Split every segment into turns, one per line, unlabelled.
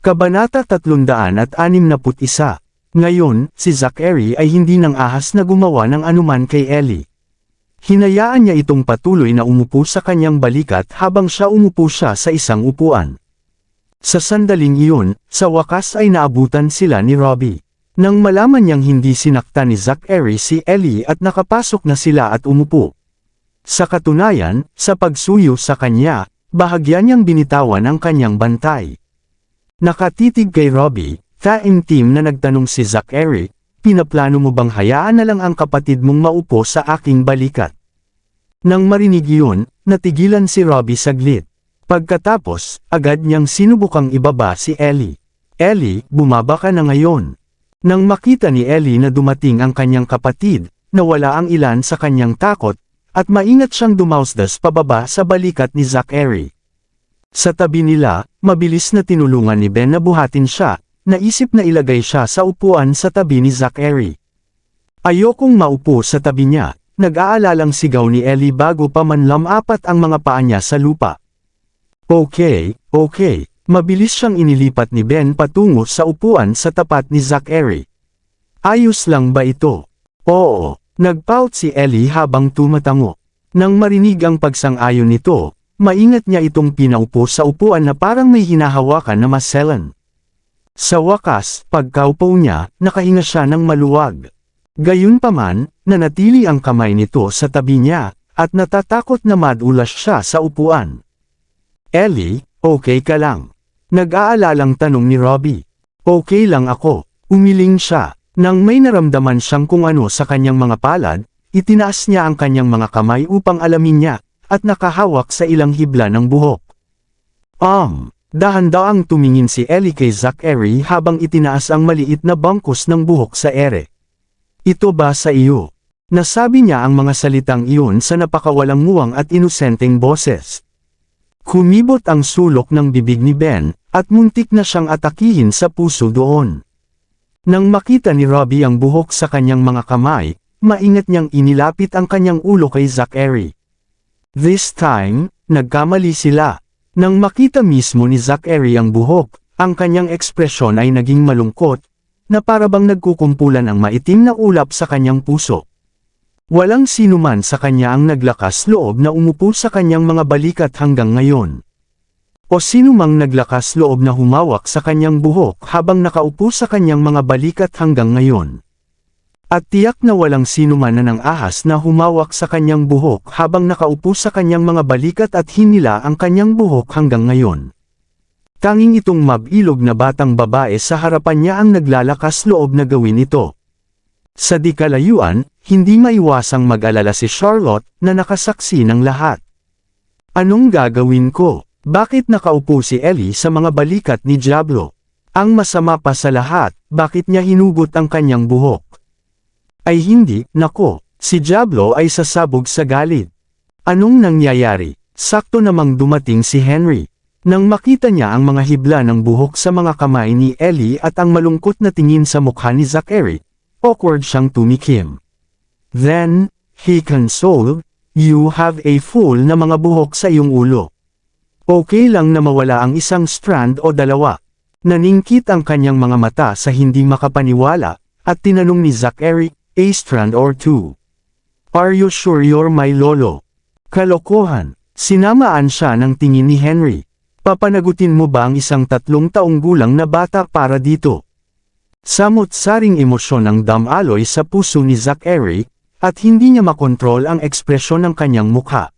Kabanata 361. Ngayon, si Zachary ay hindi nang ahas na gumawa ng anuman kay Ellie. Hinayaan niya itong patuloy na umupo sa kanyang balikat habang umupo siya sa isang upuan. Sa sandaling iyon, sa wakas ay naabutan sila ni Robbie. Nang malaman niyang hindi sinakta ni Zachary si Ellie at nakapasok na sila at umupo. Sa katunayan, sa pagsuyo sa kanya, bahagya niyang binitawan ang kanyang bantay. Nakatitig kay Robbie, taimtim na nagtanong si Zachary, "Pinaplano mo bang hayaan na lang ang kapatid mong maupo sa aking balikat?" Nang marinig iyon, natigilan si Robbie saglit. Pagkatapos, agad niyang sinubukang ibaba si Ellie. "Ellie, bumaba ka na ngayon." Nang makita ni Ellie na dumating ang kanyang kapatid, nawala ang ilan sa kanyang takot, at maingat siyang dumausdas pababa sa balikat ni Zachary. Sa tabi nila, mabilis na tinulungan ni Ben na buhatin siya, naisip na ilagay siya sa upuan sa tabi ni Zachary. "Ayokong maupo sa tabi niya," nag-aalalang sigaw ni Ellie bago pa man lumapat ang mga paa niya sa lupa. Okay. Mabilis siyang inilipat ni Ben patungo sa upuan sa tapat ni Zachary. "Ayos lang ba ito?" "Oo," nagpout si Ellie habang tumatango. Nang marinig ang pagsang-ayon nito, maingat niya itong pinaupo sa upuan na parang may hinahawakan na maselan. Sa wakas, pagkaupo niya, nakahinga siya ng maluwag. Gayunpaman, nanatili ang kamay nito sa tabi niya, at natatakot na madulas siya sa upuan. "Ellie, okay ka lang?" Nag-aalalang tanong ni Robbie. "Okay lang ako," umiling siya. Nang may naramdaman siyang kung ano sa kanyang mga palad, itinaas niya ang kanyang mga kamay upang alamin niya, at nakahawak sa ilang hibla ng buhok. Dahan-daang tumingin si Ellie kay Zachary habang itinaas ang maliit na bangkus ng buhok sa ere. "Ito ba sa iyo?" Nasabi niya ang mga salitang iyon sa napakawalang muwang at inosenteng boses. Kumibot ang sulok ng bibig ni Ben, at muntik na siyang atakihin sa puso doon. Nang makita ni Robbie ang buhok sa kanyang mga kamay, maingat niyang inilapit ang kanyang ulo kay Zachary. This time, nagkamali sila. Nang makita mismo ni Zachary ang buhok, ang kanyang ekspresyon ay naging malungkot, na parabang nagkukumpulan ang maitim na ulap sa kanyang puso. Walang sinuman sa kanya ang naglakas loob na umupo sa kanyang mga balikat hanggang ngayon. O sinumang naglakas loob na humawak sa kanyang buhok habang nakaupo sa kanyang mga balikat hanggang ngayon. At tiyak na walang sinuman na nang ahas na humawak sa kanyang buhok habang nakaupo sa kanyang mga balikat at hinila ang kanyang buhok hanggang ngayon. Tanging itong mabilog na batang babae sa harapan niya ang naglalakas loob na gawin ito. Sa di kalayuan, hindi maiwasang mag-alala si Charlotte na nakasaksi ng lahat. Anong gagawin ko? Bakit nakaupo si Ellie sa mga balikat ni Diablo? Ang masama pa sa lahat, bakit niya hinugot ang kanyang buhok? Ay hindi, nako, si Diablo ay sasabog sa galit. Anong nangyayari? Sakto namang dumating si Henry. Nang makita niya ang mga hibla ng buhok sa mga kamay ni Ellie at ang malungkot na tingin sa mukha ni Zachary, awkward siyang tumikim. Then, he consoled, "You have a full na mga buhok sa iyong ulo. Okay lang na mawala ang isang strand o dalawa." Naningkit ang kanyang mga mata sa hindi makapaniwala, at tinanong ni Zachary, "A strand or two? Are you sure you're my lolo?" Kalokohan. Sinamaan siya ng tingin ni Henry. "Papanagutin mo ba ang isang 3 taong gulang na bata para dito?" Samot-saring emosyon ang damaloy sa puso ni Zachary, at hindi niya makontrol ang ekspresyon ng kanyang mukha.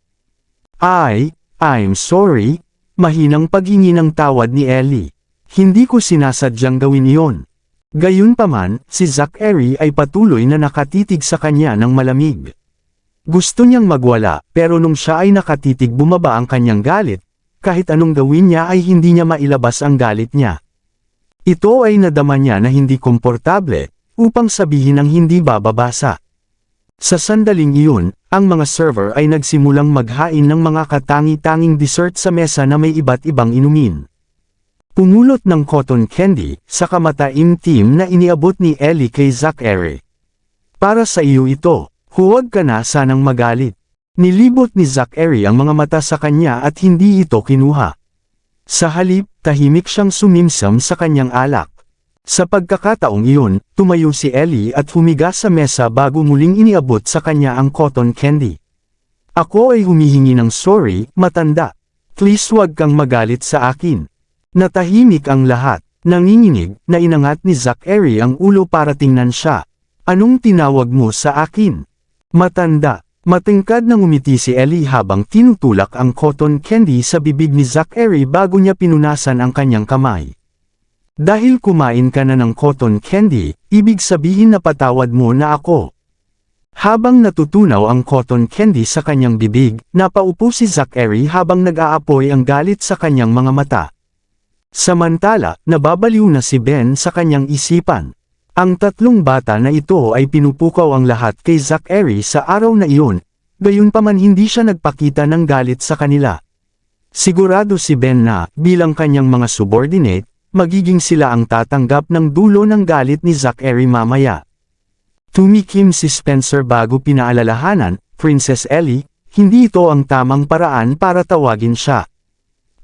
I'm sorry," mahinang paghingi ng tawad ni Ellie. "Hindi ko sinasadyang gawin iyon." Gayunpaman, si Zachary ay patuloy na nakatitig sa kanya ng malamig. Gusto niyang magwala, pero nung siya ay nakatitig bumaba ang kanyang galit, kahit anong gawin niya ay hindi niya mailabas ang galit niya. Ito ay nadama niya na hindi komportable, upang sabihin ang hindi bababasa. Sa sandaling iyon, ang mga server ay nagsimulang maghain ng mga katangi-tanging dessert sa mesa na may iba't ibang inumin. Pumulot ng cotton candy, sa kamataimtim na iniabot ni Ellie kay Zachary. "Para sa iyo ito, huwag ka na sanang magalit." Nilibot ni Zachary ang mga mata sa kanya at hindi ito kinuha. Sa halip, tahimik siyang sumimsam sa kanyang alak. Sa pagkakataong iyon, tumayo si Ellie at humiga sa mesa bago muling iniabot sa kanya ang cotton candy. Ako ay humihingi ng sorry, matanda. Please wag kang magalit sa akin. Natahimik ang lahat. Nanginginig na inangat ni Zachary ang ulo para tingnan siya. Anong tinawag mo sa akin? Matanda. Matingkad na ngumiti si Ellie habang tinutulak ang cotton candy sa bibig ni Zachary bago niya pinunasan ang kanyang kamay. Dahil kumain ka na ng cotton candy, ibig sabihin na patawad mo na ako. Habang natutunaw ang cotton candy sa kanyang bibig, napaupo si Zachary habang nag-aapoy ang galit sa kanyang mga mata. Samantala, nababaliw na si Ben sa kanyang isipan. Ang tatlong bata na ito ay pinupukaw ang lahat kay Zachary sa araw na iyon, gayunpaman hindi siya nagpakita ng galit sa kanila. Sigurado si Ben na, bilang kanyang mga subordinate, magiging sila ang tatanggap ng dulo ng galit ni Zachary mamaya. Tumikim si Spencer bago pinaalalahanan, Princess Ellie, hindi ito ang tamang paraan para tawagin siya.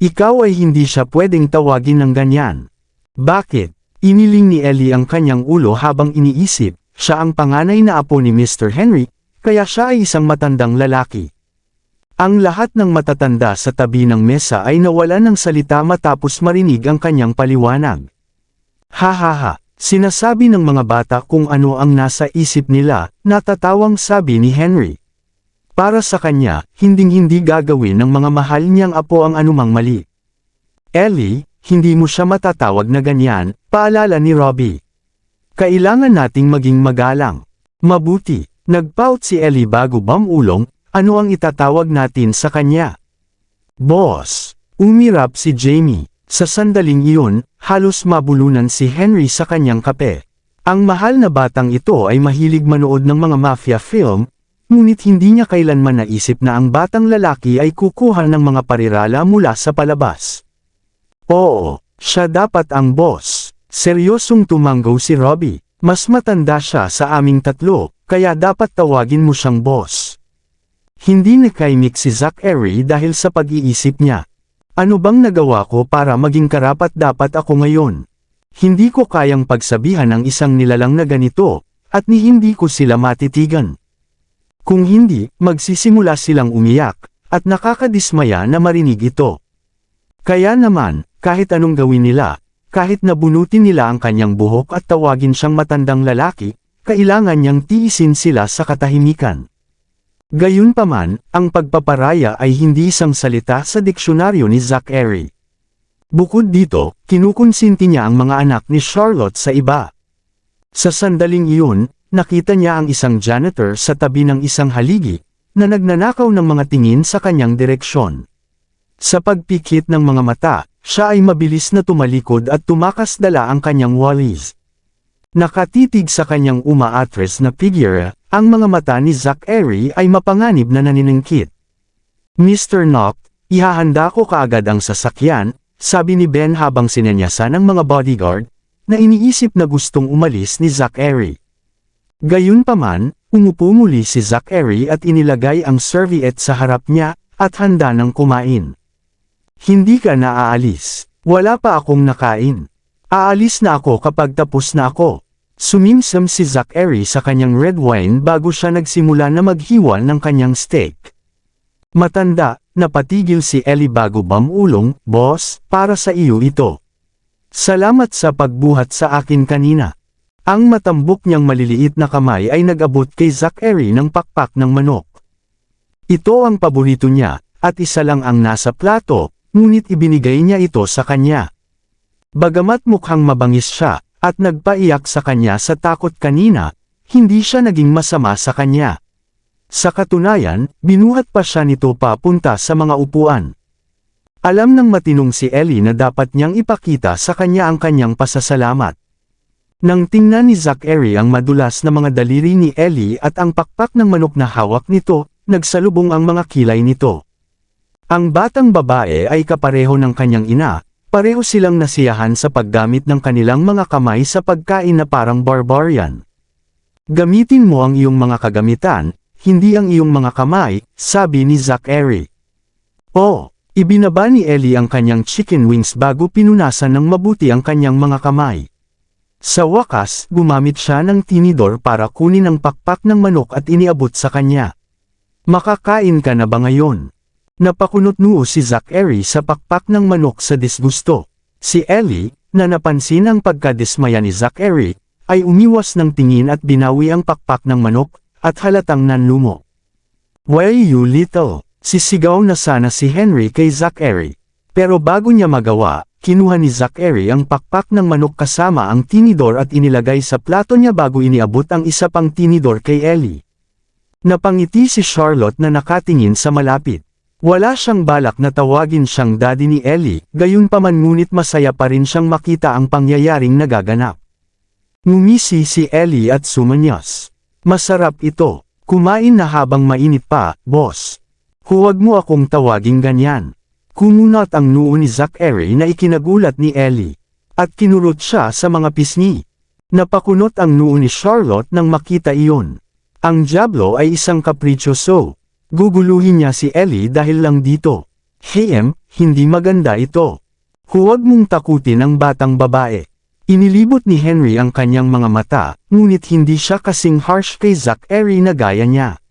Ikaw ay hindi siya pwedeng tawagin ng ganyan. Bakit? Iniling ni Ellie ang kanyang ulo habang iniisip, siya ang panganay na apo ni Mr. Henry, kaya siya ay isang matandang lalaki. Ang lahat ng matatanda sa tabi ng mesa ay nawalan ng salita matapos marinig ang kanyang paliwanag. Hahaha, sinasabi ng mga bata kung ano ang nasa isip nila, natatawang sabi ni Henry. Para sa kanya, hinding-hindi gagawin ng mga mahal niyang apo ang anumang mali. Ellie, hindi mo siya matatawag na ganyan, paalala ni Robbie. Kailangan nating maging magalang. Mabuti, nagpout si Ellie bago bumulong. Ano ang itatawag natin sa kanya? Boss! Umirap si Jamie. Sa sandaling iyon, halos mabulunan si Henry sa kanyang kape. Ang mahal na batang ito ay mahilig manood ng mga mafia film, ngunit hindi niya kailanman naisip na ang batang lalaki ay kukuha ng mga parirala mula sa palabas. Oo, siya dapat ang boss. Seryosong tumanggaw si Robbie. Mas matanda siya sa aming tatlo, kaya dapat tawagin mo siyang boss. Hindi nakaimik si Zachary dahil sa pag-iisip niya. Ano bang nagawa ko para maging karapat-dapat ako ngayon? Hindi ko kayang pagsabihan ang isang nilalang na ganito, at ni hindi ko sila matitigan. Kung hindi, magsisimula silang umiyak, at nakakadismaya na marinig ito. Kaya naman, kahit anong gawin nila, kahit nabunutin nila ang kanyang buhok at tawagin siyang matandang lalaki, kailangan niyang tiisin sila sa katahimikan. Gayunpaman, ang pagpaparaya ay hindi isang salita sa diksyonaryo ni Zachary. Bukod dito, kinukonsinti niya ang mga anak ni Charlotte sa iba. Sa sandaling iyon, nakita niya ang isang janitor sa tabi ng isang haligi, na nagnanakaw ng mga tingin sa kanyang direksyon. Sa pagpikit ng mga mata, siya ay mabilis na tumalikod at tumakas dala ang kanyang walis. Nakatitig sa kanyang umaatres na figure, ang mga mata ni Zachary ay mapanganib na naniningkit. Mr. Knock, ihahanda ko kaagad ang sasakyan, sabi ni Ben habang sinenyasan ng mga bodyguard, na iniisip na gustong umalis ni Zachary. Gayunpaman, umupo muli si Zachary at inilagay ang serviette sa harap niya, at handa ng kumain. Hindi ka na aalis. Wala pa akong nakain. Aalis na ako kapag tapos na ako. Sumimsam si Zachary sa kanyang red wine bago siya nagsimula na maghiwa ng kanyang steak. Matanda, napatigil si Ellie bago bumulong, boss, para sa iyo ito. Salamat sa pagbuhat sa akin kanina. Ang matambok niyang maliliit na kamay ay nag-abot kay Zachary ng pakpak ng manok. Ito ang paborito niya, at isa lang ang nasa plato, ngunit ibinigay niya ito sa kanya. Bagamat mukhang mabangis siya, at nagpaiyak sa kanya sa takot kanina, hindi siya naging masama sa kanya. Sa katunayan, binuhat pa siya nito papunta sa mga upuan. Alam ng matinong si Ellie na dapat niyang ipakita sa kanya ang kanyang pasasalamat. Nang tingnan ni Zachary ang madulas na mga daliri ni Ellie at ang pakpak ng manok na hawak nito, nagsalubong ang mga kilay nito. Ang batang babae ay kapareho ng kanyang ina. Pareho silang nasiyahan sa paggamit ng kanilang mga kamay sa pagkain na parang barbarian. Gamitin mo ang iyong mga kagamitan, hindi ang iyong mga kamay, sabi ni Zachary. Oh, Ibinaba ni Ellie ang kanyang chicken wings bago pinunasan ng mabuti ang kanyang mga kamay. Sa wakas, gumamit siya ng tinidor para kunin ang pakpak ng manok at iniabot sa kanya. Makakain ka na ba ngayon? Napakunot-noo si Zachary sa pakpak ng manok sa disgusto. Si Ellie, na napansin ang pagkadismaya ni Zachary, ay umiwas ng tingin at binawi ang pakpak ng manok, at halatang nanlumo. "Why you little?" Sisigaw na sana si Henry kay Zachary. Pero bago niya magawa, kinuha ni Zachary ang pakpak ng manok kasama ang tinidor at inilagay sa plato niya bago iniabot ang isa pang tinidor kay Ellie. Napangiti si Charlotte na nakatingin sa malapit. Wala siyang balak na tawagin siyang daddy ni Ellie, gayunpaman ngunit masaya pa rin siyang makita ang pangyayaring nagaganap. Ngumisi si Ellie at sumanyas. "Masarap ito. Kumain na habang mainit pa, boss. Huwag mo akong tawaging ganyan." Kumunot ang noo ni Zachary na ikinagulat ni Ellie. At kinurot siya sa mga pisngi. Napakunot ang noo ni Charlotte nang makita iyon. Ang diablo ay isang kapritsyoso. Guguluhin niya si Ellie dahil lang dito. Hindi maganda ito. Huwag mong takutin ang batang babae. Inilibot ni Henry ang kanyang mga mata, ngunit hindi siya kasing harsh kay Zachary na gaya niya.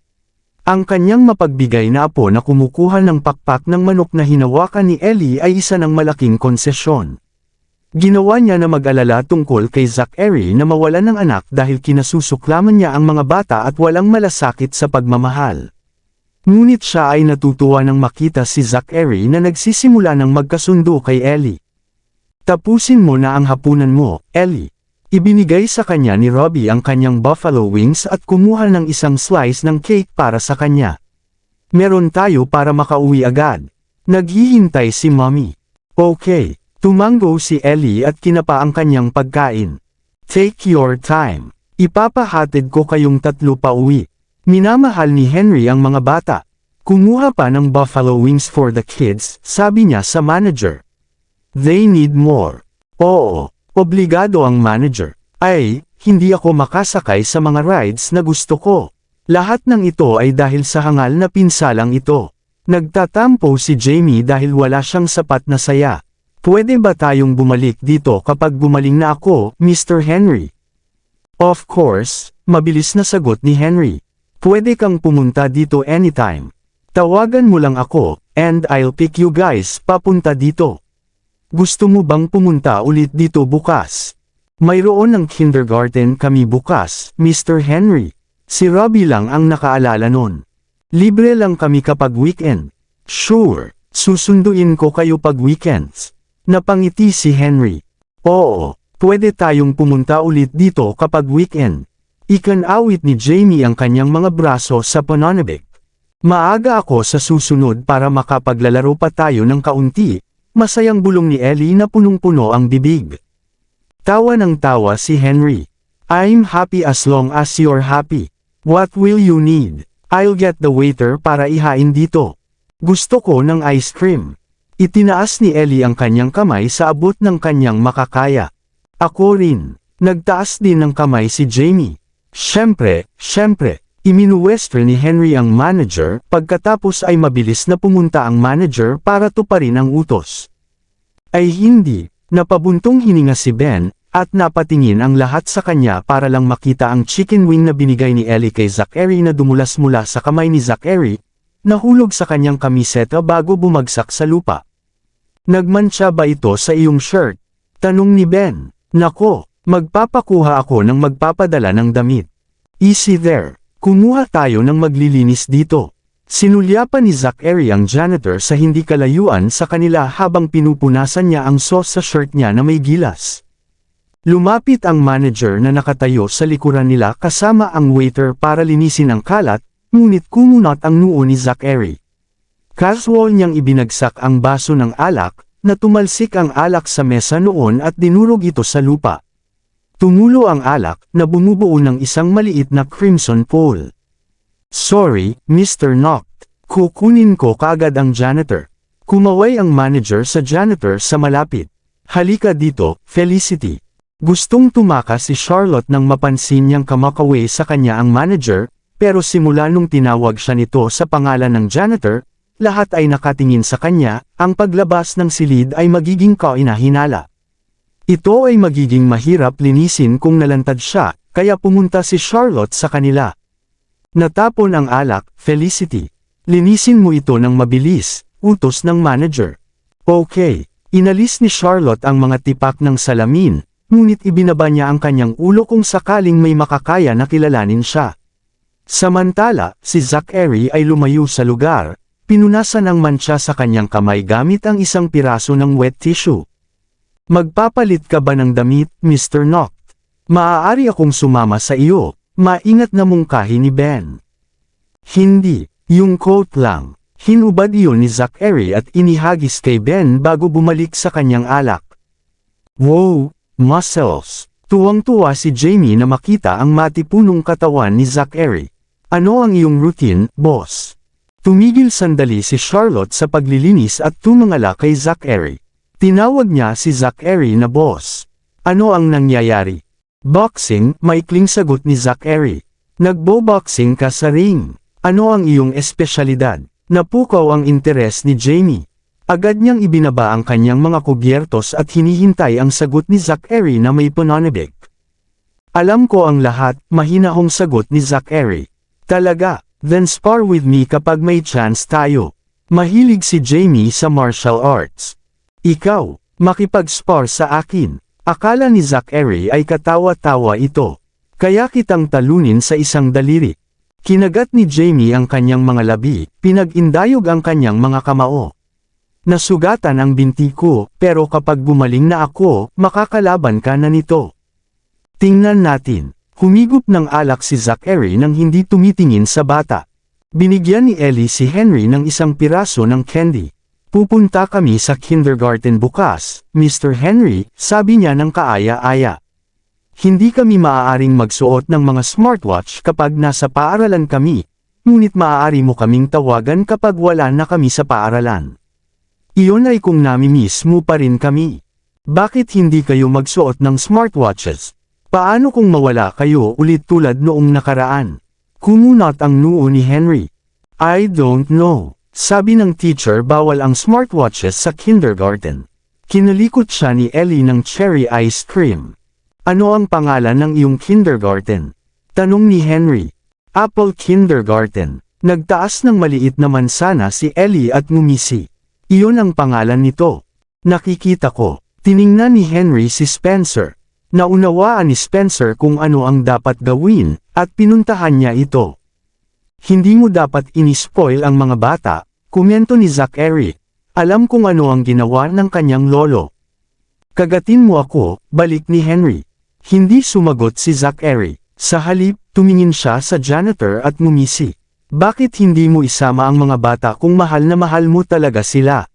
Ang kanyang mapagbigay na apo na kumukuha ng pakpak ng manok na hinawakan ni Ellie ay isa ng malaking konsesyon. Ginawa niya na mag-alala tungkol kay Zachary na mawalan ng anak dahil kinasusuklaman niya ang mga bata at walang malasakit sa pagmamahal. Ngunit siya ay natutuwa nang makita si Zachary na nagsisimula ng magkasundo kay Ellie. "Tapusin mo na ang hapunan mo, Ellie." Ibinigay sa kanya ni Robbie ang kanyang buffalo wings at kumuha ng isang slice ng cake para sa kanya. "Meron tayo para makauwi agad. Naghihintay si Mommy." "Okay." Tumango si Ellie at kinapa ang kanyang pagkain. "Take your time. Ipapahatid ko kayong tatlo pa uwi." Minamahal ni Henry ang mga bata. Kumuha pa ng buffalo wings for the kids, sabi niya sa manager. "They need more." "Oo. Obligado ang manager." "Ay, hindi ako makasakay sa mga rides na gusto ko. Lahat ng ito ay dahil sa hangal na pinsalang ito." Nagtatampo si Jamie dahil wala siyang sapat na saya. "Pwede ba tayong bumalik dito kapag gumaling na ako, Mr. Henry?" "Of course," mabilis na sagot ni Henry. "Pwede kang pumunta dito anytime. Tawagan mo lang ako, and I'll pick you guys papunta dito." "Gusto mo bang pumunta ulit dito bukas?" "Mayroon ng kindergarten kami bukas, Mr. Henry." Si Robbie lang ang nakaalala nun. "Libre lang kami kapag weekend." "Sure, susunduin ko kayo pag weekends." Napangiti si Henry. "Oo, pwede tayong pumunta ulit dito kapag weekend." Ikanawit ni Jamie ang kanyang mga braso sa pananabik. "Maaga ako sa susunod para makapaglalaro pa tayo ng kaunti." Masayang bulong ni Ellie na punong-puno ang bibig. Tawa ng tawa si Henry. "I'm happy as long as you're happy. What will you need? I'll get the waiter para ihain dito. Gusto ko ng ice cream." Itinaas ni Ellie ang kanyang kamay sa abot ng kanyang makakaya. "Ako rin." Nagtaas din ng kamay si Jamie. Siyempre. Iminuwestro ni Henry ang manager, pagkatapos ay mabilis na pumunta ang manager para tuparin ang utos. Ay hindi, napabuntong hininga si Ben, at napatingin ang lahat sa kanya para lang makita ang chicken wing na binigay ni Ellie kay Zachary na dumulas mula sa kamay ni Zachary, nahulog sa kanyang kamiseta bago bumagsak sa lupa. "Nagmantsa ba ito sa iyong shirt?" tanong ni Ben. "Nako, magpapakuha ako ng magpapadala ng damit." "Easy there. Kumuha tayo ng maglilinis dito." Sinulyapan ni Zachary ang janitor sa hindi kalayuan sa kanila habang pinupunasan niya ang sauce sa shirt niya na may gilas. Lumapit ang manager na nakatayo sa likuran nila kasama ang waiter para linisin ang kalat, ngunit kumunot ang noo ni Zachary. Casual niyang ibinagsak ang baso ng alak, na tumalsik ang alak sa mesa noon at dinurog ito sa lupa. Tumulo ang alak, na bumubuo ng isang maliit na crimson pool. "Sorry, Mr. Noct. Kukunin ko kaagad ang janitor." Kumaway ang manager sa janitor sa malapit. "Halika dito, Felicity." Gustong tumakas si Charlotte nang mapansin niyang kamakaway sa kanya ang manager, pero simula nung tinawag siya nito sa pangalan ng janitor, lahat ay nakatingin sa kanya, ang paglabas ng silid ay magiging kainahinala. Ito ay magiging mahirap linisin kung nalantad siya, kaya pumunta si Charlotte sa kanila. Natapon ang alak, Felicity. Linisin mo ito ng mabilis, utos ng manager. Okay. Inalis ni Charlotte ang mga tipak ng salamin, ngunit ibinaba niya ang kanyang ulo kung sakaling may makakaya na kilalanin siya. Samantala, si Zachary ay lumayo sa lugar, pinunasan ang mantsa sa kanyang kamay gamit ang isang piraso ng wet tissue. Magpapalit ka ba ng damit, Mr. Noct? Maaari akong sumama sa iyo, maingat na mungkahi ni Ben. Hindi, yung coat lang. Hinubad iyon ni Zachary at inihagis kay Ben bago bumalik sa kanyang alak. Wow, muscles! Tuwang-tuwa si Jamie na makita ang matipunong katawan ni Zachary. Ano ang iyong routine, boss? Tumigil sandali si Charlotte sa paglilinis at tumangala kay Zachary. Tinawag niya si Zachary na boss. Ano ang nangyayari? Boxing, maikling sagot ni Zachary. Nagbo-boxing ka sa ring. Ano ang iyong espesyalidad? Napukaw ang interes ni Jamie. Agad niyang ibinaba ang kanyang mga kubyertos at hinihintay ang sagot ni Zachary na may pananabik. Alam ko ang lahat, mahinahong sagot ni Zachary. Talaga? Then spar with me kapag may chance tayo. Mahilig si Jamie sa martial arts. Ikaw, makipag-spar sa akin. Akala ni Zachary ay katawa-tawa ito. Kaya kitang talunin sa isang daliri. Kinagat ni Jamie ang kanyang mga labi, pinag-indayog ang kanyang mga kamao. Nasugatan ang binti ko, pero kapag gumaling na ako, makakalaban ka na nito. Tingnan natin. Humigop ng alak si Zachary nang hindi tumitingin sa bata. Binigyan ni Ellie si Henry ng isang piraso ng candy. Pupunta kami sa kindergarten bukas, Mr. Henry, sabi niya ng kaaya-aya. Hindi kami maaaring magsuot ng mga smartwatch kapag nasa paaralan kami, ngunit maaari mo kaming tawagan kapag wala na kami sa paaralan. Iyon ay kung nami-miss mo pa rin kami. Bakit hindi kayo magsuot ng smartwatches? Paano kung mawala kayo ulit tulad noong nakaraan? Kumunat ang noo ni Henry. I don't know. Sabi ng teacher bawal ang smartwatches sa kindergarten. Kinalikot siya ni Ellie ng cherry ice cream. Ano ang pangalan ng iyong kindergarten? Tanong ni Henry. Apple Kindergarten. Nagtaas ng maliit na mansana si Ellie at ngumisi. Iyon ang pangalan nito. Nakikita ko. Tiningnan ni Henry si Spencer. Naunawaan ni Spencer kung ano ang dapat gawin, at pinuntahan niya ito. Hindi mo dapat inispoil ang mga bata, komento ni Zachary. Alam kung ano ang ginawa ng kanyang lolo. Kagatin mo ako, balik ni Henry. Hindi sumagot si Zachary. Sa halip, tumingin siya sa janitor at ngumisi. Bakit hindi mo isama ang mga bata kung mahal na mahal mo talaga sila?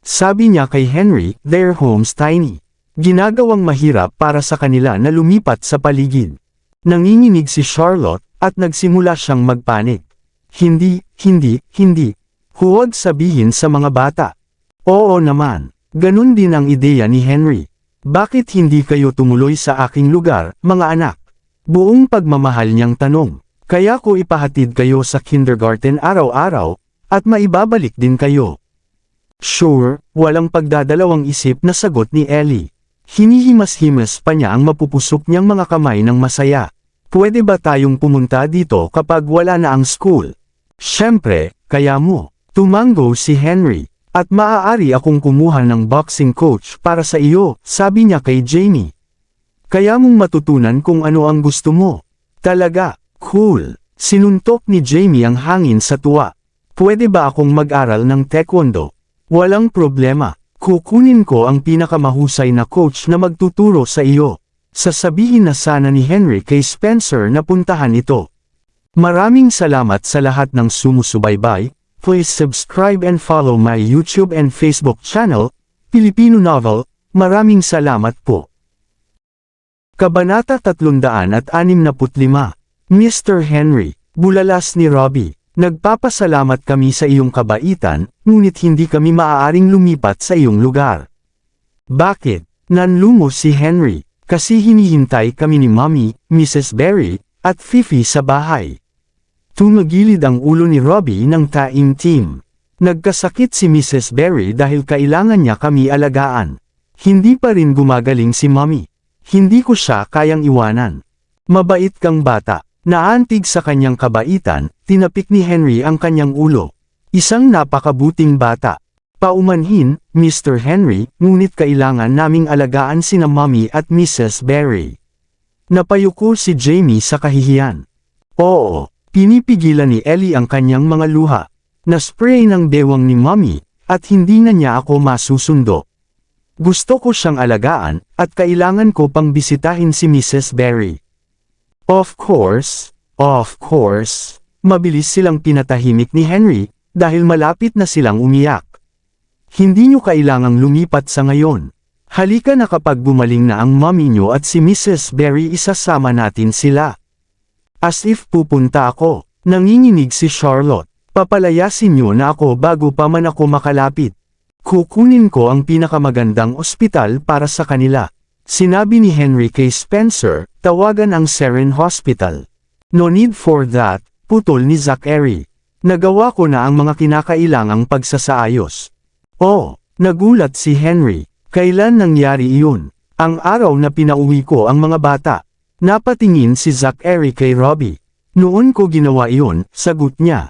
Sabi niya kay Henry, their home's tiny. Ginagawang mahirap para sa kanila na lumipat sa paligid. Nanginginig si Charlotte, at nagsimula siyang magpanik. Hindi. Huwag sabihin sa mga bata. Oo naman. Ganun din ang ideya ni Henry. Bakit hindi kayo tumuloy sa aking lugar, mga anak? Buong pagmamahal niyang tanong. Kaya ko ipahatid kayo sa kindergarten araw-araw, at maibabalik din kayo. Sure, walang pagdadalawang isip na sagot ni Ellie. Hinihimas-himas pa niya ang mapupusok niyang mga kamay ng masaya. Pwede ba tayong pumunta dito kapag wala na ang school? Siyempre, kaya mo. Tumango si Henry. At maaari akong kumuha ng boxing coach para sa iyo, sabi niya kay Jamie. Kaya mong matutunan kung ano ang gusto mo. Talaga, cool. Sinuntok ni Jamie ang hangin sa tuwa. Pwede ba akong mag-aral ng taekwondo? Walang problema. Kukunin ko ang pinakamahusay na coach na magtuturo sa iyo. Sasabihin na sana ni Henry kay Spencer na puntahan ito. Maraming salamat sa lahat ng sumusubaybay. Please subscribe and follow my YouTube and Facebook channel, Filipino Novel. Maraming salamat po. Kabanata 365. Mr. Henry, bulalas ni Robbie. Nagpapasalamat kami sa iyong kabaitan, ngunit hindi kami maaaring lumipat sa iyong lugar. Bakit? Nanlumo si Henry, kasi hinihintay kami ni Mommy, Mrs. Berry, at Fifi sa bahay. Tumagilid ang ulo ni Robbie ng taimtim. Nagkasakit si Mrs. Berry dahil kailangan niya kami alagaan. Hindi pa rin gumagaling si Mommy. Hindi ko siya kayang iwanan. Mabait kang bata. Naantig sa kanyang kabaitan, tinapik ni Henry ang kanyang ulo. Isang napakabuting bata. Paumanhin, Mr. Henry, ngunit kailangan naming alagaan sina Mommy at Mrs. Berry. Napayuko si Jamie sa kahihiyan. Oo, pinipigilan ni Ellie ang kanyang mga luha. Naspray ng bewang ni Mommy, at hindi na niya ako masusundo. Gusto ko siyang alagaan, at kailangan ko pang bisitahin si Mrs. Berry. Of course. Mabilis silang pinatahimik ni Henry, dahil malapit na silang umiyak. Hindi niyo kailangang lumipat sa ngayon. Halika na kapag gumaling na ang mommy niyo at si Mrs. Berry isasama natin sila. As if pupunta ako, nanginginig si Charlotte. Papalayasin niyo na ako bago pa man ako makalapit. Kukunin ko ang pinakamagandang ospital para sa kanila. Sinabi ni Henry kay Spencer, tawagan ang Seren Hospital. No need for that, putol ni Zachary. Nagawa ko na ang mga kinakailangang pagsasaayos. Oh, nagulat si Henry. Kailan nangyari iyon? Ang araw na pinauwi ko ang mga bata. Napatingin si Zachary kay Robbie. Noon ko ginawa iyon, sagot niya.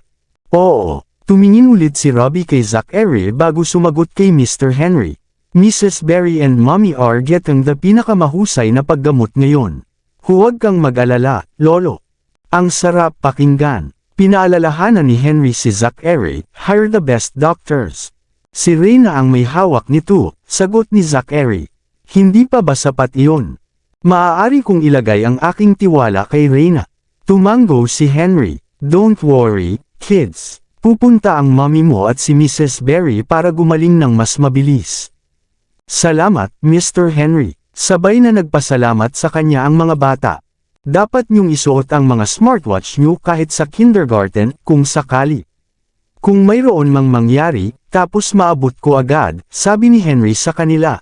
Oo, tumingin ulit si Robbie kay Zachary bago sumagot kay Mr. Henry. Mrs. Berry and Mommy are getting the pinakamahusay na paggamot ngayon. Huwag kang mag-alala, Lolo. Ang sarap pakinggan. Pinaalalahanan ni Henry si Zachary, hire the best doctors. Si Reyna ang may hawak nito, sagot ni Zachary. Hindi pa ba sapat iyon? Maaari kong ilagay ang aking tiwala kay Reyna. Tumango si Henry. Don't worry, kids. Pupunta ang mommy mo at si Mrs. Berry para gumaling ng mas mabilis. Salamat, Mr. Henry. Sabay na nagpasalamat sa kanya ang mga bata. Dapat niyong isuot ang mga smartwatch niyo kahit sa kindergarten, kung sakali. Kung mayroon mang mangyari, tapos maabot ko agad, sabi ni Henry sa kanila.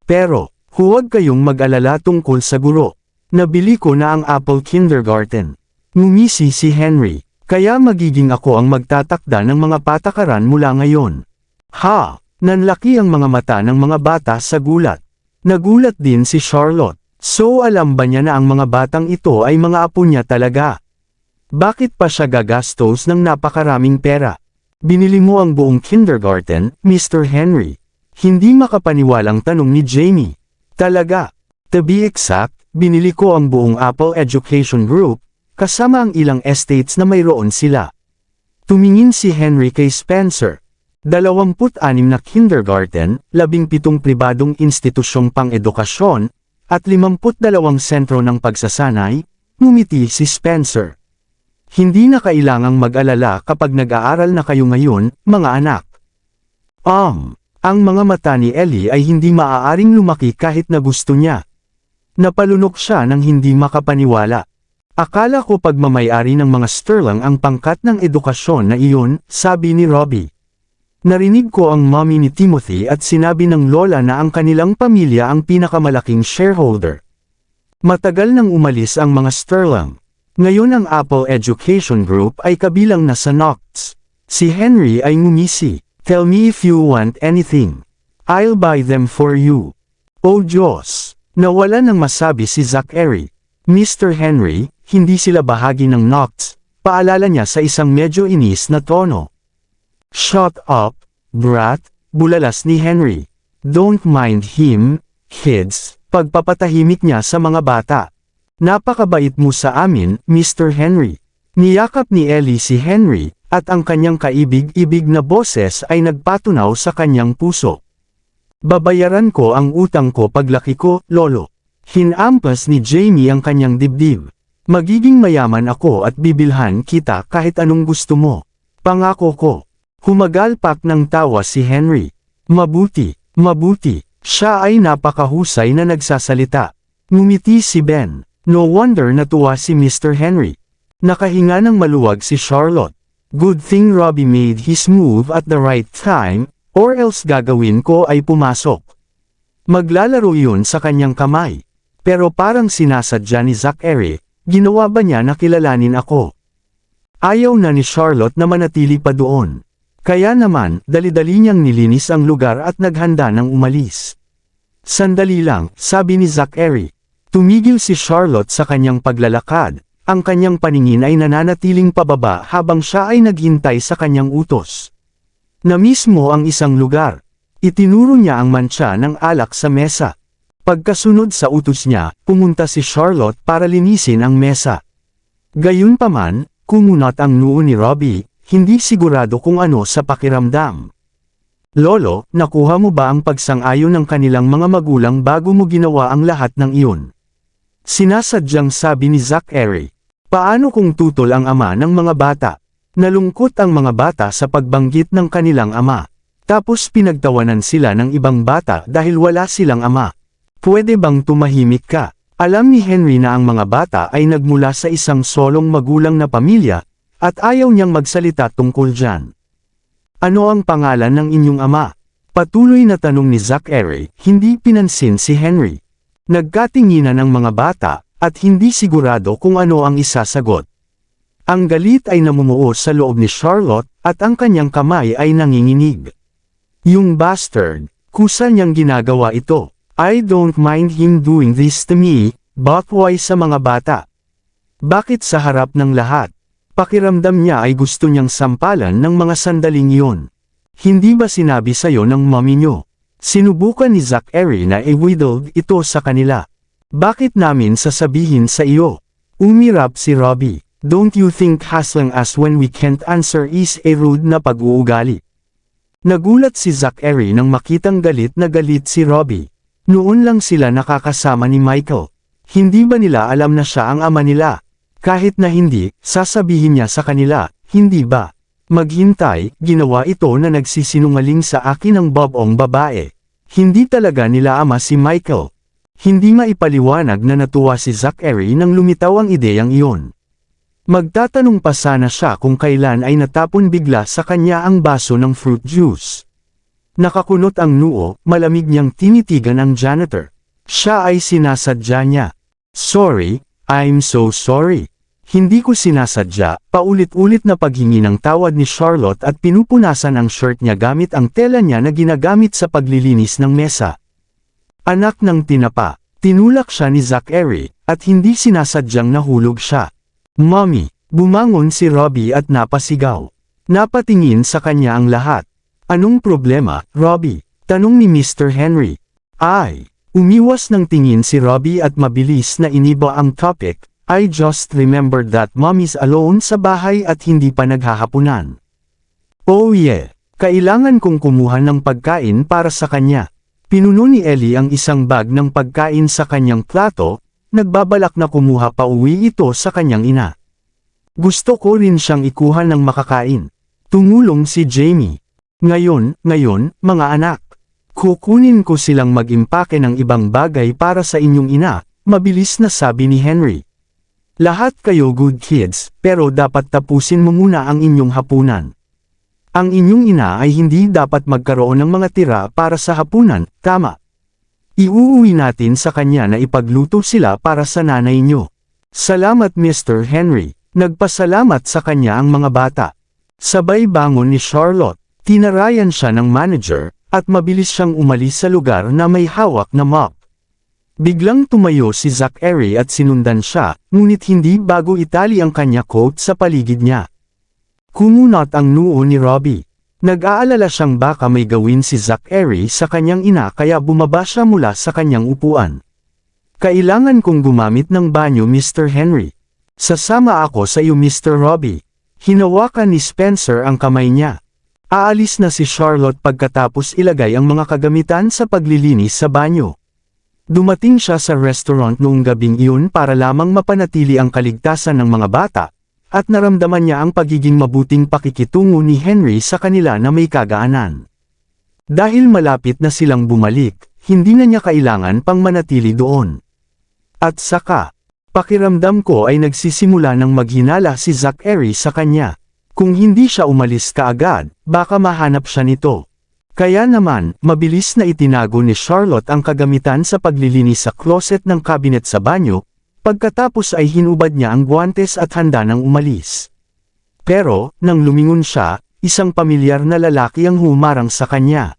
Pero, huwag kayong mag-alala tungkol sa guro. Nabili ko na ang Apple Kindergarten. Ngumisi si Henry. Kaya magiging ako ang magtatakda ng mga patakaran mula ngayon. Ha! Nanlaki ang mga mata ng mga bata sa gulat. Nagulat din si Charlotte. So alam ba niya na ang mga batang ito ay mga apo niya talaga? Bakit pa siya gagastos ng napakaraming pera? Binili mo ang buong kindergarten, Mr. Henry. Hindi makapaniwalang tanong ni Jamie. Talaga. To be exact, binili ko ang buong Apple Education Group, kasama ang ilang estates na mayroon sila. Tumingin si Henry kay Spencer. 26 na kindergarten, 17 pribadong institusyong pang-edukasyon, at 52 sentro ng pagsasanay, ngumiti si Spencer. Hindi na kailangang mag-alala kapag nag-aaral na kayo ngayon, mga anak. Ang mga mata ni Ellie ay hindi maaaring lumaki kahit na gusto niya. Napalunok siya nang hindi makapaniwala. Akala ko pagmamayari ng mga Sterling ang pangkat ng edukasyon na iyon, sabi ni Robbie. Narinig ko ang mommy ni Timothy at sinabi ng lola na ang kanilang pamilya ang pinakamalaking shareholder. Matagal nang umalis ang mga Sterling. Ngayon ang Apple Education Group ay kabilang na sa Knox. Si Henry ay ngumisi. Tell me if you want anything. I'll buy them for you. Oh Diyos! Nawala nang masabi si Zachary. Mr. Henry, hindi sila bahagi ng Knox, paalala niya sa isang medyo inis na tono. Shut up, brat, bulalas ni Henry. Don't mind him, kids, pagpapatahimik niya sa mga bata. Napakabait mo sa amin, Mr. Henry. Niyakap ni Ellie si Henry, at ang kanyang kaibig-ibig na boses ay nagpatunaw sa kanyang puso. Babayaran ko ang utang ko paglaki ko, lolo. Hinampas ni Jamie ang kanyang dibdib. Magiging mayaman ako at bibilhan kita kahit anong gusto mo. Pangako ko. Humagalpak ng tawa si Henry. Mabuti, mabuti. Siya ay napakahusay na nagsasalita. Ngumiti si Ben. No wonder natuwa si Mr. Henry. Nakahinga ng maluwag si Charlotte. Good thing Robbie made his move at the right time, or else gagawin ko ay pumasok. Maglalaro yun sa kanyang kamay. Pero parang sinasadya ni Zachary, ginawa ba niya na kilalanin ako? Ayaw na ni Charlotte na manatili pa doon. Kaya naman, dali-dali niyang nilinis ang lugar at naghanda ng umalis. Sandali lang, sabi ni Zachary. Tumigil si Charlotte sa kanyang paglalakad, ang kanyang paningin ay nananatiling pababa habang siya ay naghintay sa kanyang utos. Na mismo ang isang lugar. Itinuro niya ang mantsa ng alak sa mesa. Pagkasunod sa utos niya, pumunta si Charlotte para linisin ang mesa. Gayunpaman, kumunat ang noo ni Robbie, hindi sigurado kung ano sa pakiramdam. Lolo, nakuha mo ba ang pagsang-ayon ng kanilang mga magulang bago mo ginawa ang lahat ng iyon? Sinasadyang sabi ni Zachary. Paano kung tutol ang ama ng mga bata? Nalungkot ang mga bata sa pagbanggit ng kanilang ama. Tapos pinagtawanan sila ng ibang bata dahil wala silang ama. Pwede bang tumahimik ka? Alam ni Henry na ang mga bata ay nagmula sa isang solong magulang na pamilya, at ayaw niyang magsalita tungkol dyan. Ano ang pangalan ng inyong ama? Patuloy na tanong ni Zachary, hindi pinansin si Henry. Nagkatinginan ang mga bata, at hindi sigurado kung ano ang isasagot. Ang galit ay namumuo sa loob ni Charlotte, at ang kanyang kamay ay nanginginig. Yung bastard, kusa niyang ginagawa ito. I don't mind him doing this to me, but why sa mga bata? Bakit sa harap ng lahat? Pakiramdam niya ay gusto niyang sampalan ng mga sandaling iyon. Hindi ba sinabi sa'yo ng mommy niyo? Sinubukan ni Zachary na i-wheedle ito sa kanila. Bakit namin sasabihin sa iyo? Umirap si Robbie. Don't you think hassling us when we can't answer is a rude na pag-uugali? Nagulat si Zachary nang makitang galit na galit si Robbie. Noon lang sila nakakasama ni Michael. Hindi ba nila alam na siya ang ama nila? Kahit na hindi, sasabihin niya sa kanila, hindi ba? Maghintay, ginawa ito na nagsisinungaling sa akin ng babong babae. Hindi talaga nila ama si Michael. Hindi maipaliwanag na natuwa si Zachary nang lumitaw ang ideyang iyon. Magtatanong pa sana siya kung kailan ay natapon bigla sa kanya ang baso ng fruit juice. Nakakunot ang noo, malamig niyang tinitigan ang janitor. Siya ay sinasadya niya. Sorry, I'm so sorry. Hindi ko sinasadya, paulit-ulit na paghingi ng tawad ni Charlotte at pinupunasan ang shirt niya gamit ang tela niya na ginagamit sa paglilinis ng mesa. Anak ng tinapa, tinulak siya ni Zachary, at hindi sinasadyang nahulog siya. Mommy, bumangon si Robbie at napasigaw. Napatingin sa kanya ang lahat. Anong problema, Robbie? Tanong ni Mr. Henry. Umiwas ng tingin si Robbie at mabilis na iniba ang topic. I just remembered that mommy's alone sa bahay at hindi pa naghahapunan. Oh yeah, kailangan kong kumuha ng pagkain para sa kanya. Pinuno ni Ellie ang isang bag ng pagkain sa kanyang plato, nagbabalak na kumuha pa uwi ito sa kanyang ina. Gusto ko rin siyang ikuha ng makakain. Tumulong si Jamie. Ngayon, mga anak. Kukunin ko silang mag-impake ng ibang bagay para sa inyong ina, mabilis na sabi ni Henry. Lahat kayo good kids, pero dapat tapusin mo muna ang inyong hapunan. Ang inyong ina ay hindi dapat magkaroon ng mga tira para sa hapunan, tama? Iuuwi natin sa kanya na ipagluto sila para sa nanay nyo. Salamat Mr. Henry. Nagpasalamat sa kanya ang mga bata. Sabay bangon ni Charlotte, tinarayan siya ng manager, at mabilis siyang umalis sa lugar na may hawak na mop. Biglang tumayo si Zachary at sinundan siya, ngunit hindi bago itali ang kanya coat sa paligid niya. Kumunat ang noo ni Robbie. Nag-aalala siyang baka may gawin si Zachary sa kanyang ina kaya bumaba siya mula sa kanyang upuan. Kailangan kong gumamit ng banyo Mr. Henry. Sasama ako sa iyo Mr. Robbie. Hinawakan ni Spencer ang kamay niya. Aalis na si Charlotte pagkatapos ilagay ang mga kagamitan sa paglilinis sa banyo. Dumating siya sa restaurant noong gabing iyon para lamang mapanatili ang kaligtasan ng mga bata, at naramdaman niya ang pagiging mabuting pakikitungo ni Henry sa kanila na may kagaanan. Dahil malapit na silang bumalik, hindi na niya kailangan pang manatili doon. At saka, pakiramdam ko ay nagsisimula ng maghinala si Zachary sa kanya. Kung hindi siya umalis kaagad, baka mahanap siya nito. Kaya naman, mabilis na itinago ni Charlotte ang kagamitan sa paglilinis sa closet ng cabinet sa banyo, pagkatapos ay hinubad niya ang guwantes at handa nang umalis. Pero, nang lumingon siya, isang pamilyar na lalaki ang humarang sa kanya.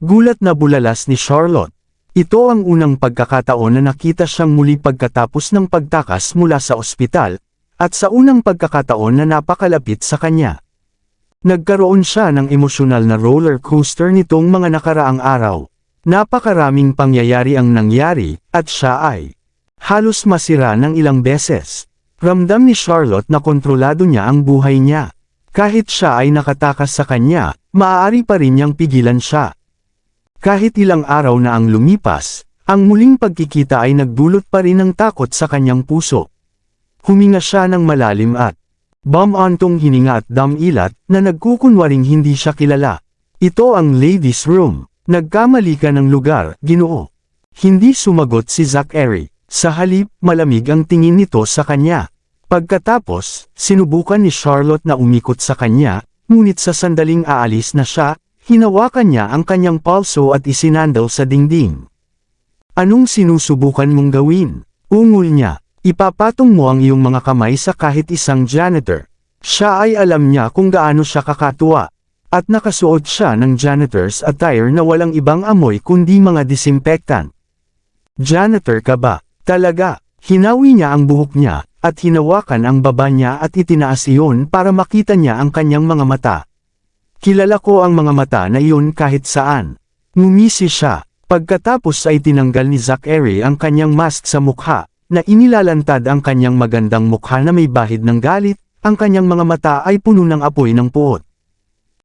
Gulat na bulalas ni Charlotte. Ito ang unang pagkakataon na nakita siyang muli pagkatapos ng pagtakas mula sa ospital, at sa unang pagkakataon na napakalapit sa kanya. Nagkaroon siya ng emosyonal na roller coaster nitong mga nakaraang araw. Napakaraming pangyayari ang nangyari, at siya ay halos masira ng ilang beses. Ramdam ni Charlotte na kontrolado niya ang buhay niya. Kahit siya ay nakatakas sa kanya, maaari pa rin niyang pigilan siya. Kahit ilang araw na ang lumipas, ang muling pagkikita ay nagdulot pa rin ng takot sa kanyang puso. Huminga siya ng malalim at bumantong hininga at damilat na nagkukunwaring hindi siya kilala. Ito ang ladies' room. Nagkamali ka ng lugar, Ginoo. Hindi sumagot si Zachary. Sa halip, malamig ang tingin nito sa kanya. Pagkatapos, sinubukan ni Charlotte na umikot sa kanya, ngunit sa sandaling aalis na siya, hinawakan niya ang kanyang palso at isinandal sa dingding. Anong sinusubukan mong gawin? Ungol niya. Ipapatong mo ang iyong mga kamay sa kahit isang janitor. Siya ay alam niya kung gaano siya kakatuwa. At nakasuot siya ng janitor's attire na walang ibang amoy kundi mga disinfectant. Janitor ka ba? Talaga. Hinawi niya ang buhok niya, at hinawakan ang baba niya at itinaas iyon para makita niya ang kanyang mga mata. Kilala ko ang mga mata na iyon kahit saan. Ngumisi siya. Pagkatapos ay tinanggal ni Zachary ang kanyang mask sa mukha, na inilalantad ang kanyang magandang mukha na may bahid ng galit, ang kanyang mga mata ay puno ng apoy ng puot.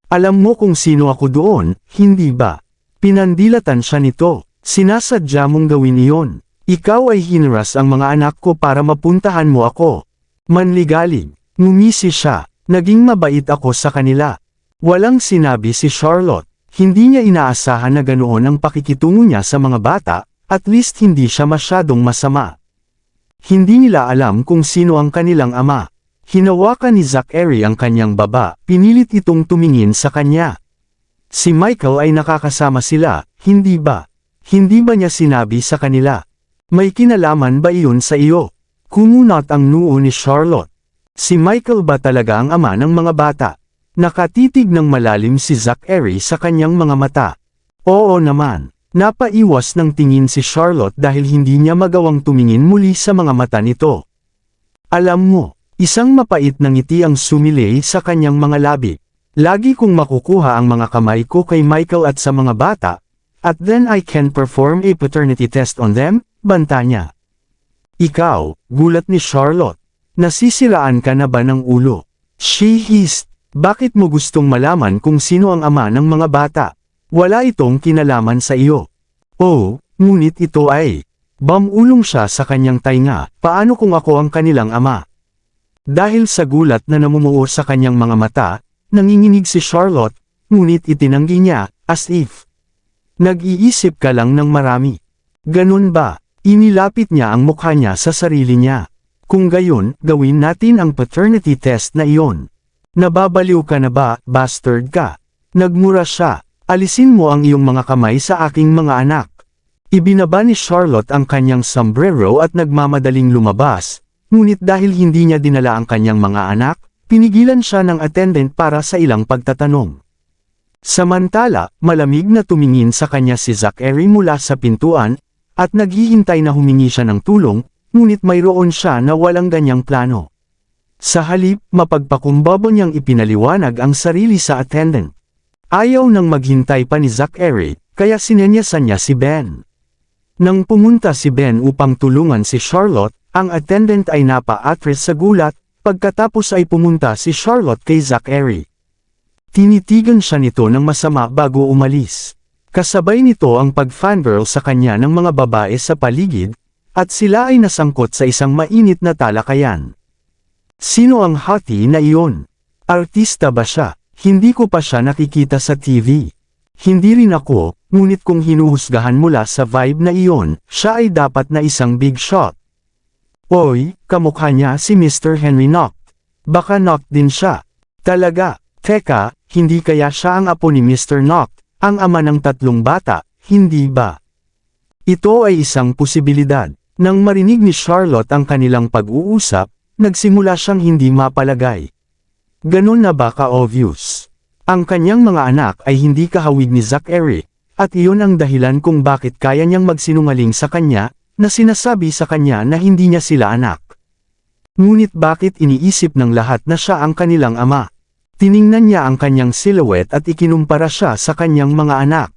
Alam mo kung sino ako doon, hindi ba? Pinandilatan siya nito. Sinasadya mong gawin iyon. Ikaw ay hinaras ang mga anak ko para mapuntahan mo ako. Manligalig. Ngumisi siya. Naging mabait ako sa kanila. Walang sinabi si Charlotte. Hindi niya inaasahan na ganoon ang pakikitungo niya sa mga bata, at least hindi siya masyadong masama. Hindi nila alam kung sino ang kanilang ama. Hinawakan ni Zachary ang kanyang baba, pinilit itong tumingin sa kanya. Si Michael ay nakakasama sila, hindi ba? Hindi ba niya sinabi sa kanila? May kinalaman ba iyon sa iyo? Kumunat ang noo ni Charlotte. Si Michael ba talaga ang ama ng mga bata? Nakatitig ng malalim si Zachary sa kanyang mga mata. Oo naman. Napaiwas ng tingin si Charlotte dahil hindi niya magawang tumingin muli sa mga mata nito. Alam mo, isang mapait na ngiti ang sumilay sa kanyang mga labi. Lagi kong makukuha ang mga kamay ko kay Michael at sa mga bata, at then I can perform a paternity test on them, banta niya. Ikaw, gulat ni Charlotte. Nasisiraan ka na ba ng ulo? She hissed. Bakit mo gustong malaman kung sino ang ama ng mga bata? Wala itong kinalaman sa iyo. Oh, ngunit ito ay. Bumulong siya sa kanyang tainga, paano kung ako ang kanilang ama? Dahil sa gulat na namumuo sa kanyang mga mata, nanginginig si Charlotte, ngunit itinanggi niya, as if. Nag-iisip ka lang ng marami. Ganun ba? Inilapit niya ang mukha niya sa sarili niya. Kung gayon, gawin natin ang paternity test na iyon. Nababaliw ka na ba, bastard ka? Nagmura siya. Alisin mo ang iyong mga kamay sa aking mga anak. Ibinaba ni Charlotte ang kanyang sombrero at nagmamadaling lumabas, ngunit dahil hindi niya dinala ang kanyang mga anak, pinigilan siya ng attendant para sa ilang pagtatanong. Samantala, malamig na tumingin sa kanya si Zachary mula sa pintuan, at naghihintay na humingi siya ng tulong, ngunit mayroon siya na walang ganyang plano. Sa halip, mapagpakumbaba niyang ipinaliwanag ang sarili sa attendant. Ayaw nang maghintay pa ni Zachary, kaya sinenyasan niya si Ben. Nang pumunta si Ben upang tulungan si Charlotte, ang attendant ay napa-atras sa gulat, pagkatapos ay pumunta si Charlotte kay Zachary. Tinitigan siya nito ng masama bago umalis. Kasabay nito ang pag-fangirl sa kanya ng mga babae sa paligid, at sila ay nasangkot sa isang mainit na talakayan. Sino ang hottie na iyon? Artista ba siya? Hindi ko pa siya nakikita sa TV. Hindi rin ako, ngunit kung hinuhusgahan mula sa vibe na iyon, siya ay dapat na isang big shot. Oy, kamukha niya si Mr. Henry Knock. Baka Knock din siya. Talaga, teka, hindi kaya siya ang apo ni Mr. Knock, ang ama ng 3 bata, hindi ba? Ito ay isang posibilidad. Nang marinig ni Charlotte ang kanilang pag-uusap, nagsimula siyang hindi mapalagay. Ganon na ba ka-obvious? Ang kanyang mga anak ay hindi kahawig ni Zachary, at iyon ang dahilan kung bakit kaya niyang magsinungaling sa kanya, na sinasabi sa kanya na hindi niya sila anak. Ngunit bakit iniisip ng lahat na siya ang kanilang ama? Tiningnan niya ang kanyang silhouette at ikinumpara siya sa kanyang mga anak.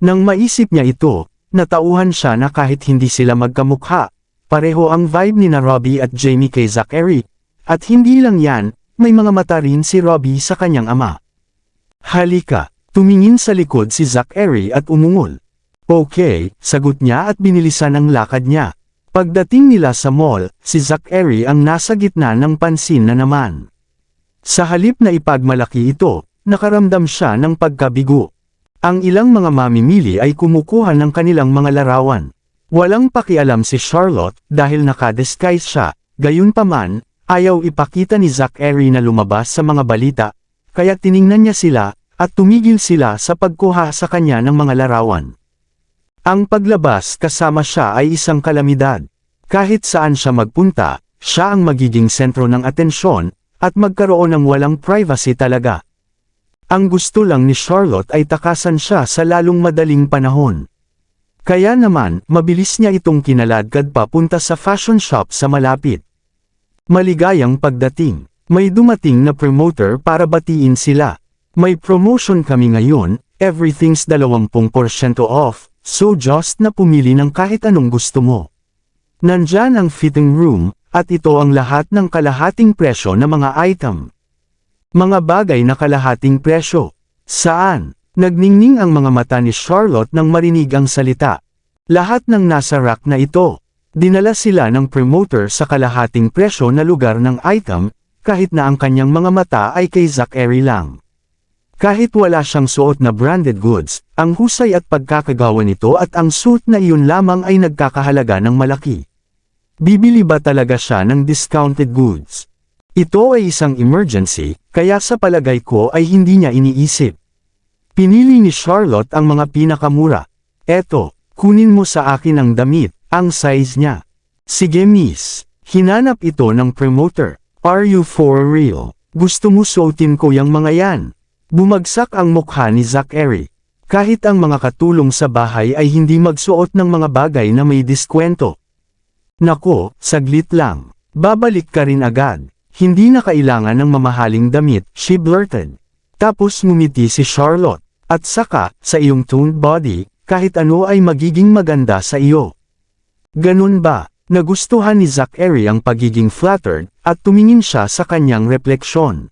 Nang maisip niya ito, natauhan siya na kahit hindi sila magkamukha, pareho ang vibe ni na Robbie at Jamie kay Zachary, at hindi lang yan, may mga mata rin si Robbie sa kanyang ama. Halika, tumingin sa likod si Zachary at umungol. Okay, sagot niya at binilisan ang lakad niya. Pagdating nila sa mall, si Zachary ang nasa gitna ng pansin na naman. Sa halip na ipagmalaki ito, nakaramdam siya ng pagkabigo. Ang ilang mga mamimili ay kumukuha ng kanilang mga larawan. Walang pakialam si Charlotte dahil nakadisguise siya, gayunpaman, ayaw ipakita ni Zachary na lumabas sa mga balita, kaya tiningnan niya sila, at tumigil sila sa pagkuha sa kanya ng mga larawan. Ang paglabas kasama siya ay isang kalamidad. Kahit saan siya magpunta, siya ang magiging sentro ng atensyon, at magkaroon ng walang privacy talaga. Ang gusto lang ni Charlotte ay takasan siya sa lalong madaling panahon. Kaya naman, mabilis niya itong kinaladkad papunta sa fashion shop sa malapit. Maligayang pagdating. May dumating na promoter para batiin sila. May promotion kami ngayon, everything's 20% off, so just na pumili ng kahit anong gusto mo. Nandyan ang fitting room, at ito ang lahat ng kalahating presyo na mga item. Mga bagay na kalahating presyo. Saan? Nagningning ang mga mata ni Charlotte nang marinig ang salita. Lahat ng nasa rack na ito. Dinala sila ng promoter sa kalahating presyo na lugar ng item, kahit na ang kanyang mga mata ay kay Zachary lang. Kahit wala siyang suot na branded goods, ang husay at pagkakagawa nito at ang suit na iyon lamang ay nagkakahalaga ng malaki. Bibili ba talaga siya ng discounted goods? Ito ay isang emergency, kaya sa palagay ko ay hindi niya iniisip. Pinili ni Charlotte ang mga pinakamura. Eto, kunin mo sa akin ang damit, ang size niya. Sige miss, hinanap ito ng promoter. Are you for real? Gusto mo suotin ko yang mga yan? Bumagsak ang mukha ni Zachary. Kahit ang mga katulong sa bahay ay hindi magsuot ng mga bagay na may diskwento. Nako, saglit lang. Babalik ka rin agad. Hindi na kailangan ng mamahaling damit, she blurted. Tapos ngumiti si Charlotte. At saka, sa iyong toned body, kahit ano ay magiging maganda sa iyo. Ganun ba? Nagustuhan ni Zachary ang pagiging flattered, at tumingin siya sa kanyang refleksyon.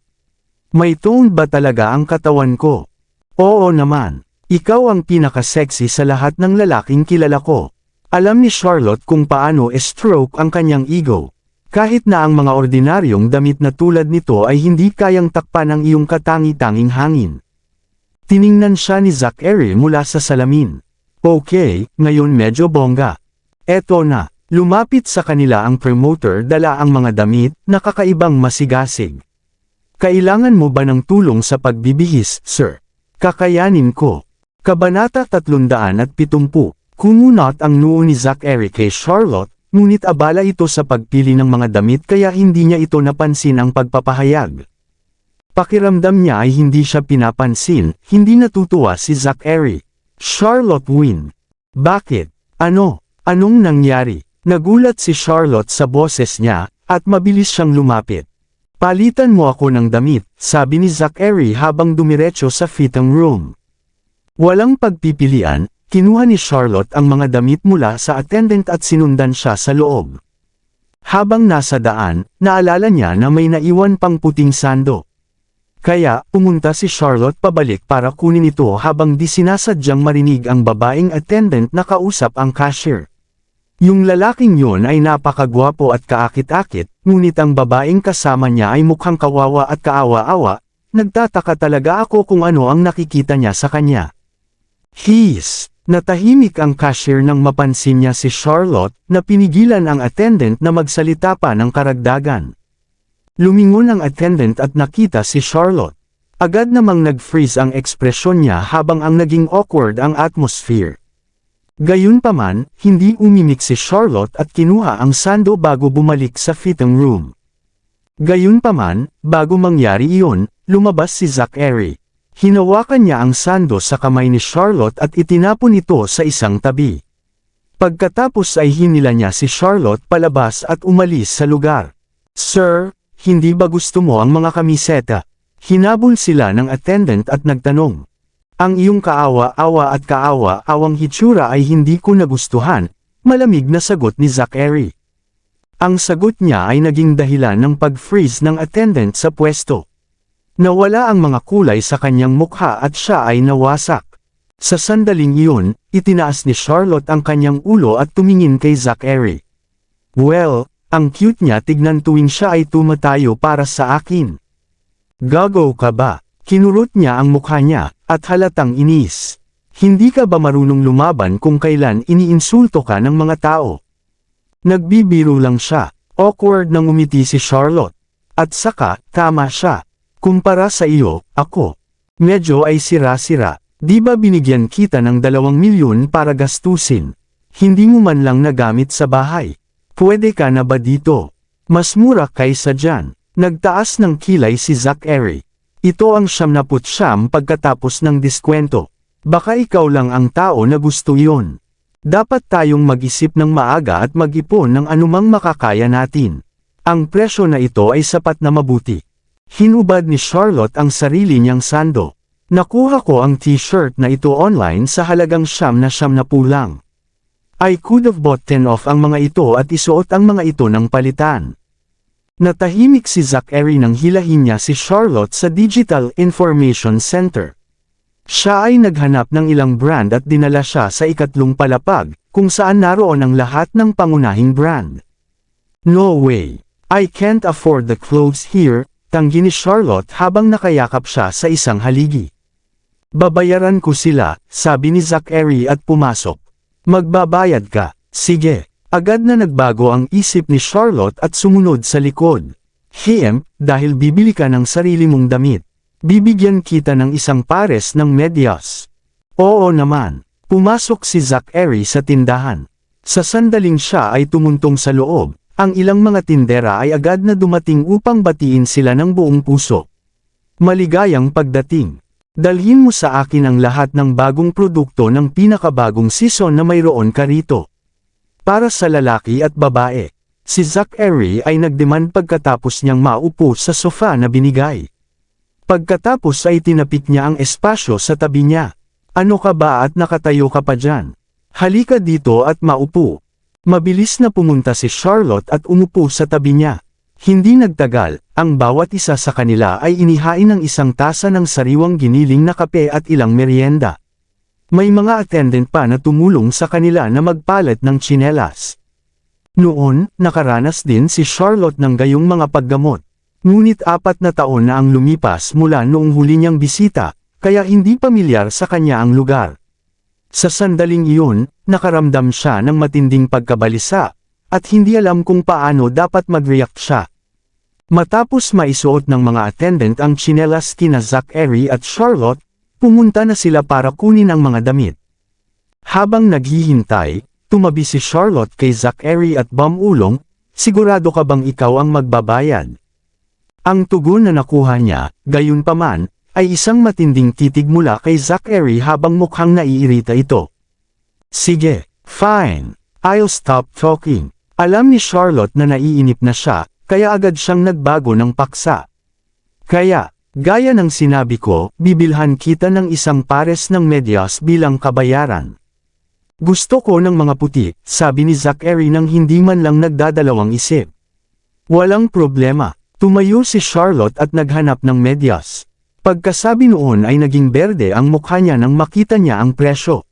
May toned ba talaga ang katawan ko? Oo naman. Ikaw ang pinaka-sexy sa lahat ng lalaking kilala ko. Alam ni Charlotte kung paano stroke ang kanyang ego. Kahit na ang mga ordinaryong damit na tulad nito ay hindi kayang takpan ang iyong katangi-tanging hangin. Tiningnan siya ni Zachary mula sa salamin. Okay, ngayon medyo bongga. Eto na. Lumapit sa kanila ang promoter, dala ang mga damit na kakaibang masigasig. Kailangan mo ba ng tulong sa pagbibihis, sir? Kakayanin ko. Kabanata 370. Kumunot ang noo ni Zachary kay Charlotte, ngunit abala ito sa pagpili ng mga damit kaya hindi niya ito napansin ang pagpapahayag. Pakiramdam niya ay hindi siya pinapansin, hindi natutuwa si Zachary. Charlotte win. Bakit? Ano? Anong nangyari? Nagulat si Charlotte sa boses niya, at mabilis siyang lumapit. Palitan mo ako ng damit, sabi ni Zachary habang dumiretso sa fitting room. Walang pagpipilian, kinuha ni Charlotte ang mga damit mula sa attendant at sinundan siya sa loob. Habang nasa daan, naalala niya na may naiwan pang puting sando. Kaya, pumunta si Charlotte pabalik para kunin ito habang di sinasadyang marinig ang babaeng attendant na kausap ang cashier. Yung lalaking yun ay napakagwapo at kaakit-akit, ngunit ang babaeng kasama niya ay mukhang kawawa at kaawa-awa, nagtataka talaga ako kung ano ang nakikita niya sa kanya. Natahimik ang cashier nang mapansin niya si Charlotte, na pinigilan ang attendant na magsalita pa ng karagdagan. Lumingon ang attendant at nakita si Charlotte. Agad namang nag-freeze ang ekspresyon niya habang ang naging awkward ang atmosphere. Gayunpaman, hindi umimik si Charlotte at kinuha ang sando bago bumalik sa fitting room. Gayunpaman, bago mangyari iyon, lumabas si Zachary. Hinawakan niya ang sando sa kamay ni Charlotte at itinapon ito sa isang tabi. Pagkatapos ay hinila niya si Charlotte palabas at umalis sa lugar. "Sir, hindi ba gusto mo ang mga kamiseta?" Hinabol sila ng attendant at nagtanong. "Ang iyong kaawa-awa at kaawa-awang hitsura ay hindi ko nagustuhan," malamig na sagot ni Zachary. Ang sagot niya ay naging dahilan ng pag-freeze ng attendant sa pwesto. Nawala ang mga kulay sa kanyang mukha at siya ay nawasak. Sa sandaling iyon, itinaas ni Charlotte ang kanyang ulo at tumingin kay Zachary. "Well, ang cute niya tignan tuwing siya ay tumatayo para sa akin." "Gago ka ba?" Kinurot niya ang mukha niya, at halatang inis. "Hindi ka ba marunong lumaban kung kailan iniinsulto ka ng mga tao?" Nagbibiro lang siya. Awkward nang umiti si Charlotte. At saka, tama siya. "Kumpara sa iyo, ako. Medyo ay sira-sira. Di ba binigyan kita ng 2 milyon para gastusin? Hindi mo man lang nagamit sa bahay. Pwede ka na ba dito? Mas mura kaysa dyan." Nagtaas ng kilay si Zachary. "Ito ang 79 pagkatapos ng diskwento. Baka ikaw lang ang tao na gusto iyon. Dapat tayong mag-isip ng maaga at mag-ipon ng anumang makakaya natin. Ang presyo na ito ay sapat na mabuti." Hinubad ni Charlotte ang sarili niyang sando. "Nakuha ko ang t-shirt na ito online sa halagang 70 lang. I could have bought 10 off ang mga ito at isuot ang mga ito ng palitan." Natahimik si Zachary nang hilahin niya si Charlotte sa Digital Information Center. Siya ay naghanap ng ilang brand at dinala siya sa ikatlong palapag, kung saan naroon ang lahat ng pangunahing brand. "No way. I can't afford the clothes here," tanggi ni Charlotte habang nakayakap siya sa isang haligi. "Babayaran ko sila," sabi ni Zachary at pumasok. "Magbabayad ka." "Sige." Agad na nagbago ang isip ni Charlotte at sumunod sa likod. Dahil bibili ka ng sarili mong damit. Bibigyan kita ng isang pares ng medyas." "Oo naman." Pumasok si Zachary sa tindahan. Sa sandaling siya ay tumuntong sa loob, ang ilang mga tindera ay agad na dumating upang batiin sila ng buong puso. "Maligayang pagdating. Dalhin mo sa akin ang lahat ng bagong produkto ng pinakabagong season na mayroon ka rito. Para sa lalaki at babae." Si Zachary ay nagdemand pagkatapos niyang maupo sa sofa na binigay. Pagkatapos ay tinapik niya ang espasyo sa tabi niya. "Ano ka ba at nakatayo ka pa dyan? Halika dito at maupo." Mabilis na pumunta si Charlotte at umupo sa tabi niya. Hindi nagtagal, ang bawat isa sa kanila ay inihain ng isang tasa ng sariwang giniling na kape at ilang merienda. May mga attendant pa na tumulong sa kanila na magpalit ng tsinelas. Noon, nakaranas din si Charlotte ng gayong mga paggamot. Ngunit 4 na taon na ang lumipas mula noong huli niyang bisita, kaya hindi pamilyar sa kanya ang lugar. Sa sandaling iyon, nakaramdam siya ng matinding pagkabalisa, at hindi alam kung paano dapat mag-react siya. Matapos maisuot ng mga attendant ang tsinelas kina Zachary at Charlotte, pumunta na sila para kunin ang mga damit. Habang naghihintay, tumabi si Charlotte kay Zachary at bumulong, "Sigurado ka bang ikaw ang magbabayad?" Ang tugon na nakuha niya, gayunpaman, ay isang matinding titig mula kay Zachary habang mukhang naiirita ito. "Sige, fine. I'll stop talking." Alam ni Charlotte na naiinip na siya, kaya agad siyang nagbago ng paksa. "Kaya, gaya ng sinabi ko, bibilhan kita ng isang pares ng medyas bilang kabayaran." "Gusto ko ng mga puti," sabi ni Zachary nang hindi man lang nagdadalawang isip. "Walang problema." Tumayo si Charlotte at naghanap ng medyas. Pagkasabi noon ay naging berde ang mukha niya nang makita niya ang presyo.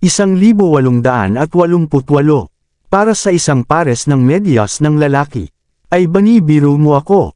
1,888. Para sa isang pares ng medyas ng lalaki. "Ay banibiro mo ako.